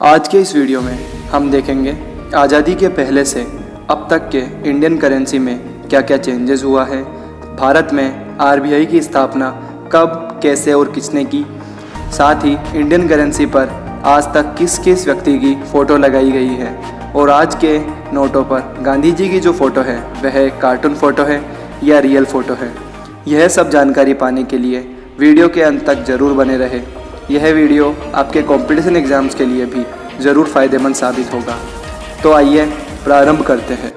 आज के इस वीडियो में हम देखेंगे आज़ादी के पहले से अब तक के इंडियन करेंसी में क्या क्या चेंजेस हुआ है, भारत में आरबीआई की स्थापना कब, कैसे और किसने की, साथ ही इंडियन करेंसी पर आज तक किस किस व्यक्ति की फ़ोटो लगाई गई है और आज के नोटों पर गांधी जी की जो फ़ोटो है वह एक कार्टून फ़ोटो है या रियल फ़ोटो है। यह सब जानकारी पाने के लिए वीडियो के अंत तक ज़रूर बने रहे। यह वीडियो आपके कंपटीशन एग्ज़ाम्स के लिए भी ज़रूर फ़ायदेमंद साबित होगा। तो आइए प्रारंभ करते हैं।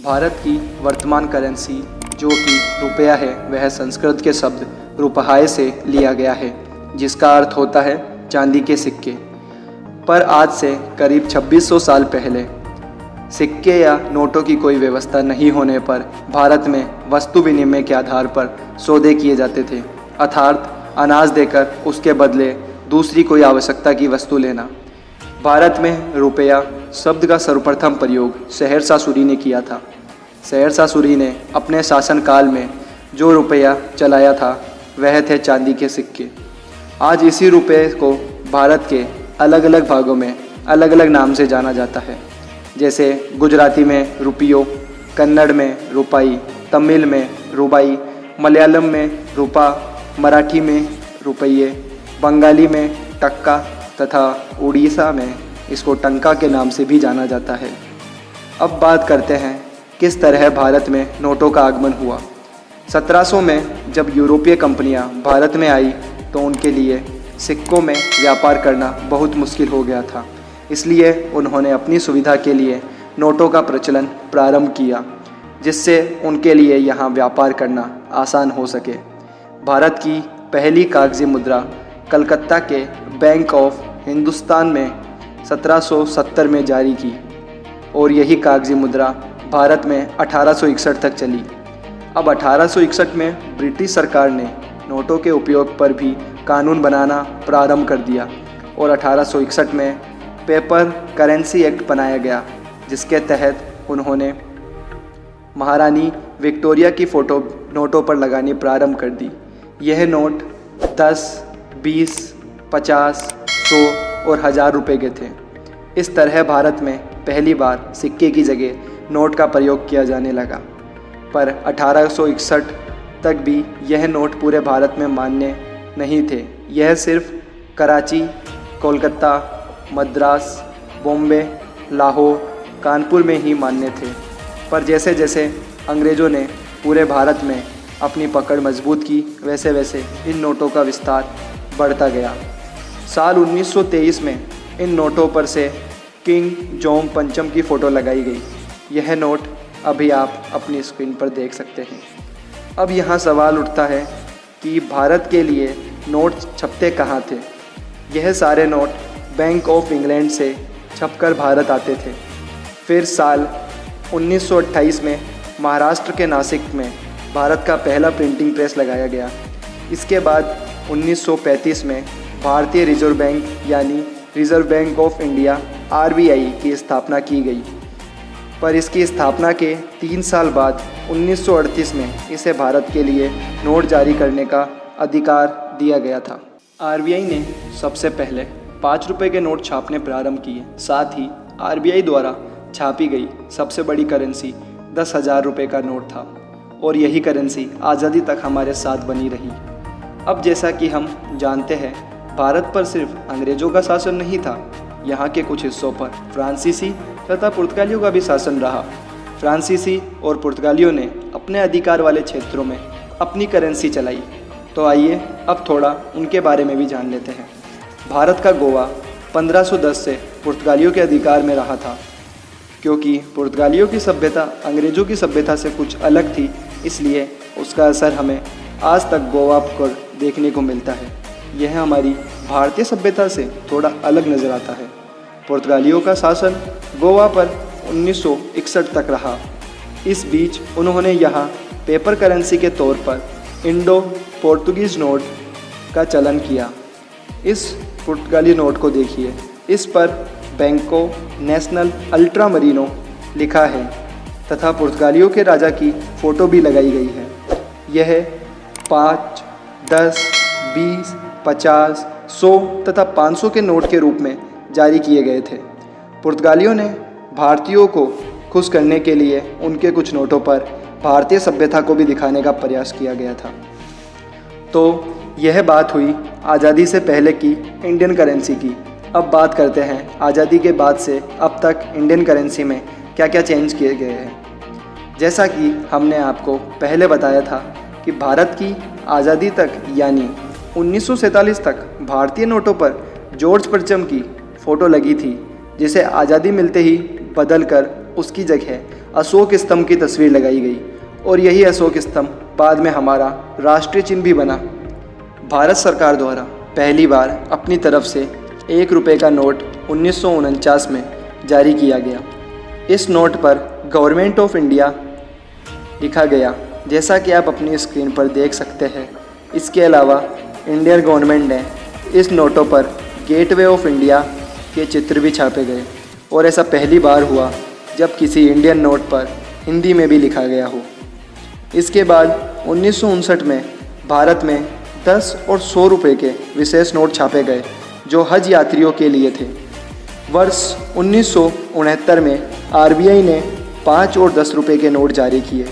भारत की वर्तमान करेंसी जो कि रुपया है वह संस्कृत के शब्द रुपहाय से लिया गया है, जिसका अर्थ होता है चांदी के सिक्के। पर आज से करीब 2600 साल पहले सिक्के या नोटों की कोई व्यवस्था नहीं होने पर भारत में वस्तु विनिमय के आधार पर सौदे किए जाते थे, अर्थात अनाज देकर उसके बदले दूसरी कोई आवश्यकता की वस्तु लेना। भारत में रुपया शब्द का सर्वप्रथम प्रयोग सहरसा सूरी ने किया था। सहरसा सूरी ने अपने शासनकाल में जो रुपया चलाया था वह थे चांदी के सिक्के। आज इसी रुपये को भारत के अलग अलग भागों में अलग अलग नाम से जाना जाता है, जैसे गुजराती में रुपियो, कन्नड़ में रुपाई, तमिल में रुबाई, मलयालम में रुपा, मराठी में रुपये, बंगाली में टक्का तथा उड़ीसा में इसको टंका के नाम से भी जाना जाता है। अब बात करते हैं किस तरह भारत में नोटों का आगमन हुआ। 1700 में जब यूरोपीय कंपनियां भारत में आई तो उनके लिए सिक्कों में व्यापार करना बहुत मुश्किल हो गया था, इसलिए उन्होंने अपनी सुविधा के लिए नोटों का प्रचलन प्रारंभ किया, जिससे उनके लिए यहाँ व्यापार करना आसान हो सके। भारत की पहली कागजी मुद्रा कलकत्ता के बैंक ऑफ हिंदुस्तान में 1770 में जारी की और यही कागजी मुद्रा भारत में 1861 तक चली। अब 1861 में ब्रिटिश सरकार ने नोटों के उपयोग पर भी कानून बनाना प्रारंभ कर दिया और 1861 में पेपर करेंसी एक्ट बनाया गया, जिसके तहत उन्होंने महारानी विक्टोरिया की फ़ोटो नोटों पर लगानी प्रारंभ कर दी। यह नोट 10, 20, 50, 100 और 1000 रुपये के थे। इस तरह भारत में पहली बार सिक्के की जगह नोट का प्रयोग किया जाने लगा, पर 1861 तक भी यह नोट पूरे भारत में मान्य नहीं थे। यह सिर्फ कराची, कोलकाता, मद्रास, बॉम्बे, लाहौर, कानपुर में ही मान्य थे। पर जैसे जैसे अंग्रेज़ों ने पूरे भारत में अपनी पकड़ मजबूत की, वैसे वैसे इन नोटों का विस्तार बढ़ता गया। साल 1923 में इन नोटों पर से किंग जॉन पंचम की फ़ोटो लगाई गई। यह नोट अभी आप अपनी स्क्रीन पर देख सकते हैं। अब यहाँ सवाल उठता है कि भारत के लिए नोट छपते कहाँ थे। यह सारे नोट बैंक ऑफ इंग्लैंड से छपकर भारत आते थे। फिर साल 1928 में महाराष्ट्र के नासिक में भारत का पहला प्रिंटिंग प्रेस लगाया गया। इसके बाद 1935 में भारतीय रिजर्व बैंक यानी reserve bank of India RBI की स्थापना की गई। पर इसकी स्थापना के 3 साल बाद 1938 में इसे भारत के लिए नोट जारी करने का अधिकार दिया गया था। आरबीआई ने सबसे पहले 5 रुपये के नोट छापने प्रारंभ किए। साथ ही आरबीआई द्वारा छापी गई सबसे बड़ी करेंसी 10,000 रुपये का नोट था और यही करेंसी आज़ादी तक हमारे साथ बनी रही। अब जैसा कि हम जानते हैं, भारत पर सिर्फ अंग्रेज़ों का शासन नहीं था, यहाँ के कुछ हिस्सों पर फ्रांसीसी तथा पुर्तगालियों का भी शासन रहा। फ्रांसीसी और पुर्तगालियों ने अपने अधिकार वाले क्षेत्रों में अपनी करेंसी चलाई। तो आइए अब थोड़ा उनके बारे में भी जान लेते हैं। भारत का गोवा 1510 से पुर्तगालियों के अधिकार में रहा था। क्योंकि पुर्तगालियों की सभ्यता अंग्रेज़ों की सभ्यता से कुछ अलग थी, इसलिए उसका असर हमें आज तक गोवा पर देखने को मिलता है। यह हमारी भारतीय सभ्यता से थोड़ा अलग नज़र आता है। पुर्तगालियों का शासन गोवा पर 1961 तक रहा। इस बीच उन्होंने यहाँ पेपर करेंसी के तौर पर इंडो पोर्तुगीज़ नोट का चलन किया। इस पुर्तगाली नोट को देखिए, इस पर बैंको नेशनल अल्ट्रा मरीनो लिखा है। तथा पुर्तगालियों के राजा की फ़ोटो भी लगाई गई है। यह 5, 10, 20, 50, 100 तथा 500 के नोट के रूप में जारी किए गए थे। पुर्तगालियों ने भारतीयों को खुश करने के लिए उनके कुछ नोटों पर भारतीय सभ्यता को भी दिखाने का प्रयास किया गया था। तो यह बात हुई आज़ादी से पहले की इंडियन करेंसी की। अब बात करते हैं आज़ादी के बाद से अब तक इंडियन करेंसी में क्या क्या चेंज किए गए हैं। जैसा कि हमने आपको पहले बताया था कि भारत की आज़ादी तक यानी 1947 तक भारतीय नोटों पर जॉर्ज परचम की फ़ोटो लगी थी, जिसे आज़ादी मिलते ही बदलकर उसकी जगह अशोक स्तंभ की तस्वीर लगाई गई और यही अशोक स्तंभ बाद में हमारा राष्ट्रीय चिन्ह भी बना। भारत सरकार द्वारा पहली बार अपनी तरफ से 1 रुपये का नोट 1949 में जारी किया गया। इस नोट पर गवर्नमेंट ऑफ इंडिया लिखा गया, जैसा कि आप अपनी स्क्रीन पर देख सकते हैं। इसके अलावा इंडियन गवर्नमेंट ने इस नोटों पर गेटवे ऑफ इंडिया के चित्र भी छापे गए और ऐसा पहली बार हुआ जब किसी इंडियन नोट पर हिंदी में भी लिखा गया हो। इसके बाद 1959 में भारत में 10 और 100 रुपये के विशेष नोट छापे गए जो हज यात्रियों के लिए थे। वर्ष 1969 में आरबीआई ने 5 और 10 रुपये के नोट जारी किए,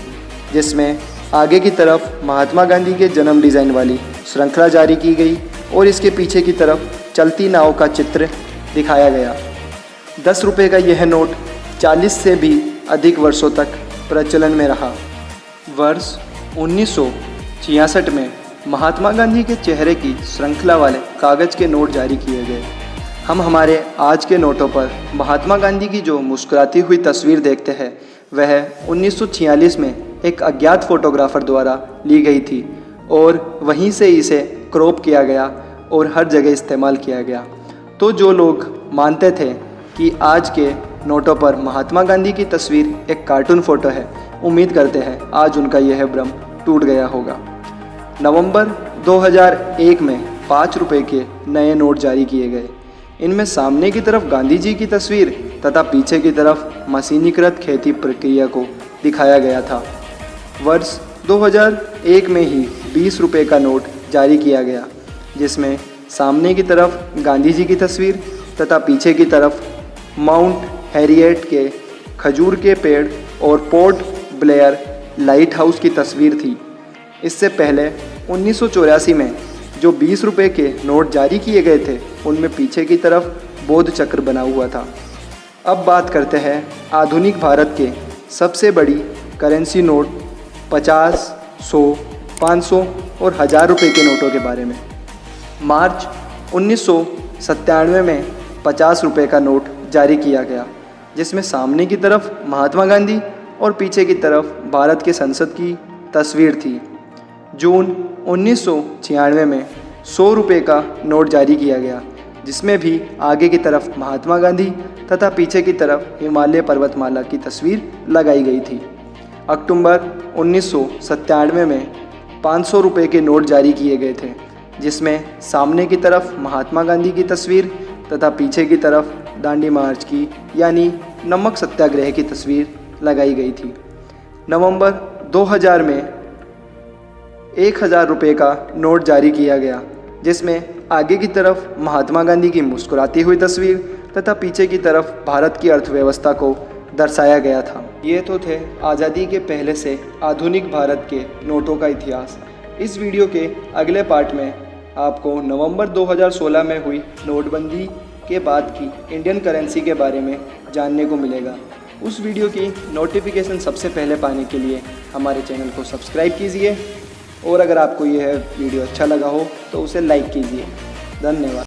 जिसमें आगे की तरफ महात्मा गांधी के जन्म डिज़ाइन वाली श्रृंखला जारी की गई और इसके पीछे की तरफ चलती नाव का चित्र दिखाया गया। 10 रुपये का यह नोट 40 से भी अधिक वर्षों तक प्रचलन में रहा। वर्ष 1966 में महात्मा गांधी के चेहरे की श्रृंखला वाले कागज़ के नोट जारी किए गए। हम हमारे आज के नोटों पर महात्मा गांधी की जो मुस्कुराती हुई तस्वीर देखते हैं, वह 1946 में एक अज्ञात फोटोग्राफर द्वारा ली गई थी और वहीं से इसे क्रॉप किया गया और हर जगह इस्तेमाल किया गया। तो जो लोग मानते थे कि आज के नोटों पर महात्मा गांधी की तस्वीर एक कार्टून फ़ोटो है, उम्मीद करते हैं आज उनका यह भ्रम टूट गया होगा। नवंबर 2001 में 5 रुपये के नए नोट जारी किए गए। इनमें सामने की तरफ गांधी जी की तस्वीर तथा पीछे की तरफ मशीनीकृत खेती प्रक्रिया को दिखाया गया था। वर्ष 2001 में ही 20 रुपये का नोट जारी किया गया, जिसमें सामने की तरफ गांधी जी की तस्वीर तथा पीछे की तरफ माउंट हैरियट के खजूर के पेड़ और पोर्ट ब्लेयर लाइट हाउस की तस्वीर थी। इससे पहले 1984 में जो 20 रुपये के नोट जारी किए गए थे, उनमें पीछे की तरफ बौद्ध चक्र बना हुआ था। अब बात करते हैं आधुनिक भारत के सबसे बड़ी करेंसी नोट 50, 100, 500 और 1000 रुपये के नोटों के बारे में। मार्च 1997 में 50 रुपये का नोट जारी किया गया, जिसमें सामने की तरफ महात्मा गांधी और पीछे की तरफ भारत के संसद की तस्वीर थी। जून 1996 में 100 रुपये का नोट जारी किया गया, जिसमें भी आगे की तरफ महात्मा गांधी तथा पीछे की तरफ हिमालय पर्वतमाला की तस्वीर लगाई गई थी। अक्टूबर 1997 में 500 रुपये के नोट जारी किए गए थे, जिसमें सामने की तरफ महात्मा गांधी की तस्वीर तथा पीछे की तरफ दांडी मार्च की यानी नमक सत्याग्रह की तस्वीर लगाई गई थी। नवंबर 2000 में 1000 रुपये का नोट जारी किया गया, जिसमें आगे की तरफ महात्मा गांधी की मुस्कुराती हुई तस्वीर तथा पीछे की तरफ भारत की अर्थव्यवस्था को दर्शाया गया था। ये तो थे आज़ादी के पहले से आधुनिक भारत के नोटों का इतिहास। इस वीडियो के अगले पार्ट में आपको नवंबर 2016 में हुई नोटबंदी के बाद की इंडियन करेंसी के बारे में जानने को मिलेगा। उस वीडियो की नोटिफिकेशन सबसे पहले पाने के लिए हमारे चैनल को सब्सक्राइब कीजिए और अगर आपको यह वीडियो अच्छा लगा हो तो उसे लाइक कीजिए। धन्यवाद।